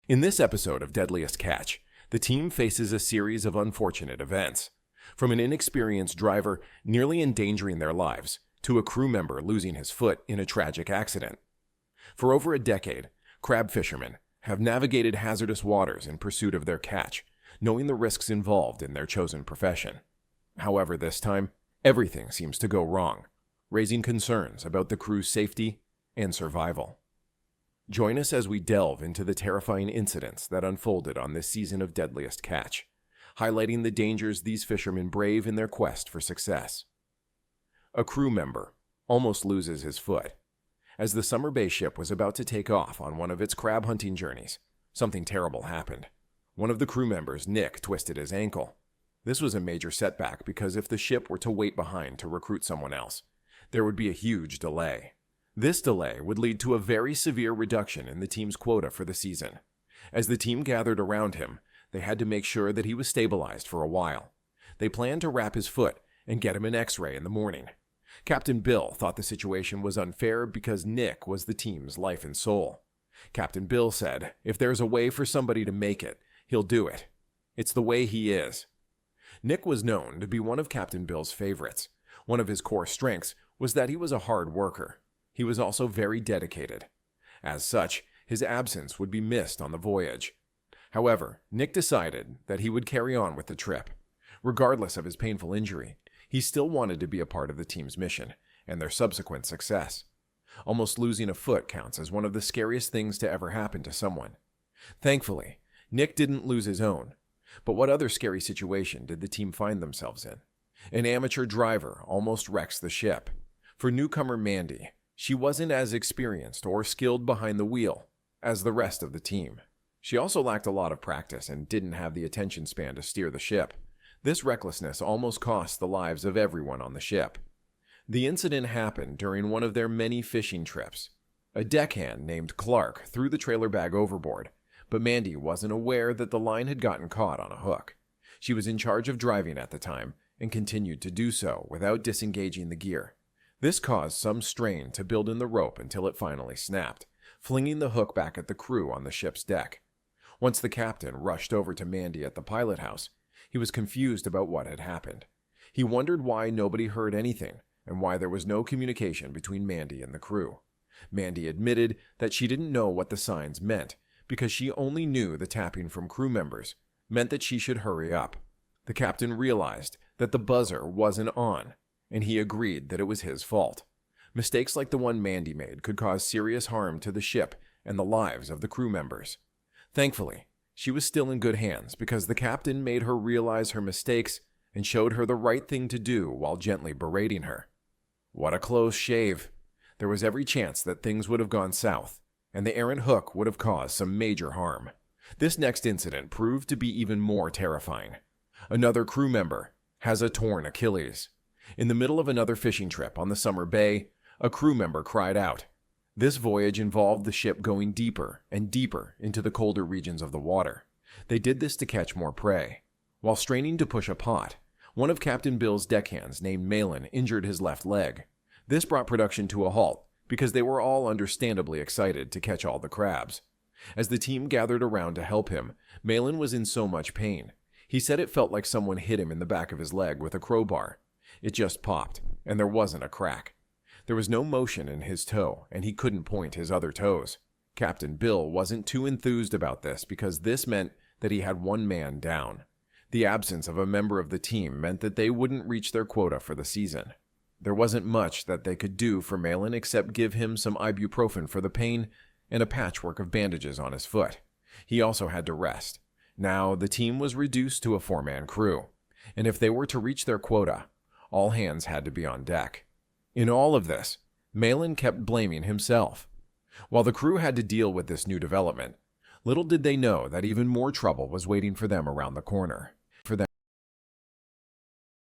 In this episode of Deadliest Catch, the team faces a series of unfortunate events. From an inexperienced driver nearly endangering their lives, to a crew member losing his foot in a tragic accident. For over a decade, crab fishermen have navigated hazardous waters in pursuit of their catch, knowing the risks involved in their chosen profession. However, this time, everything seems to go wrong, raising concerns about the crew's safety and survival. Join us as we delve into the terrifying incidents that unfolded on this season of Deadliest Catch, highlighting the dangers these fishermen brave in their quest for success. A crew member almost loses his foot. As the Summer Bay ship was about to take off on one of its crab hunting journeys, something terrible happened. One of the crew members, Nick, twisted his ankle. This was a major setback because if the ship were to wait behind to recruit someone else, there would be a huge delay. This delay would lead to a very severe reduction in the team's quota for the season. As the team gathered around him, they had to make sure that he was stabilized for a while. They planned to wrap his foot and get him an X-ray in the morning. Captain Bill thought the situation was unfair because Nick was the team's life and soul. Captain Bill said, if there's a way for somebody to make it, he'll do it. It's the way he is. Nick was known to be one of Captain Bill's favorites. One of his core strengths was that he was a hard worker. He was also very dedicated. As such, his absence would be missed on the voyage. However, Nick decided that he would carry on with the trip. Regardless of his painful injury, he still wanted to be a part of the team's mission and their subsequent success. Almost losing a foot counts as one of the scariest things to ever happen to someone. Thankfully, Nick didn't lose his own. But what other scary situation did the team find themselves in? An amateur driver almost wrecks the ship. For newcomer Mandy, she wasn't as experienced or skilled behind the wheel as the rest of the team. She also lacked a lot of practice and didn't have the attention span to steer the ship. This recklessness almost cost the lives of everyone on the ship. The incident happened during one of their many fishing trips. A deckhand named Clark threw the trailer bag overboard, but Mandy wasn't aware that the line had gotten caught on a hook. She was in charge of driving at the time and continued to do so without disengaging the gear. This caused some strain to build in the rope until it finally snapped, flinging the hook back at the crew on the ship's deck. Once the captain rushed over to Mandy at the pilot house, he was confused about what had happened. He wondered why nobody heard anything and why there was no communication between Mandy and the crew. Mandy admitted that she didn't know what the signs meant because she only knew the tapping from crew members meant that she should hurry up. The captain realized that the buzzer wasn't on, and he agreed that it was his fault. Mistakes like the one Mandy made could cause serious harm to the ship and the lives of the crew members. Thankfully, she was still in good hands because the captain made her realize her mistakes and showed her the right thing to do while gently berating her. What a close shave. There was every chance that things would have gone south, and the errant hook would have caused some major harm. This next incident proved to be even more terrifying. Another crew member has a torn Achilles. In the middle of another fishing trip on the Summer Bay, a crew member cried out. This voyage involved the ship going deeper and deeper into the colder regions of the water. They did this to catch more prey. While straining to push a pot, one of Captain Bill's deckhands named Malin injured his left leg. This brought production to a halt because they were all understandably excited to catch all the crabs. As the team gathered around to help him, Malin was in so much pain. He said it felt like someone hit him in the back of his leg with a crowbar. It just popped, and there wasn't a crack. There was no motion in his toe, and he couldn't point his other toes. Captain Bill wasn't too enthused about this because this meant that he had one man down. The absence of a member of the team meant that they wouldn't reach their quota for the season. There wasn't much that they could do for Malin except give him some ibuprofen for the pain and a patchwork of bandages on his foot. He also had to rest. Now, the team was reduced to a 4-man crew, and if they were to reach their quota, all hands had to be on deck. In all of this, Malin kept blaming himself. While the crew had to deal with this new development, little did they know that even more trouble was waiting for them around the corner.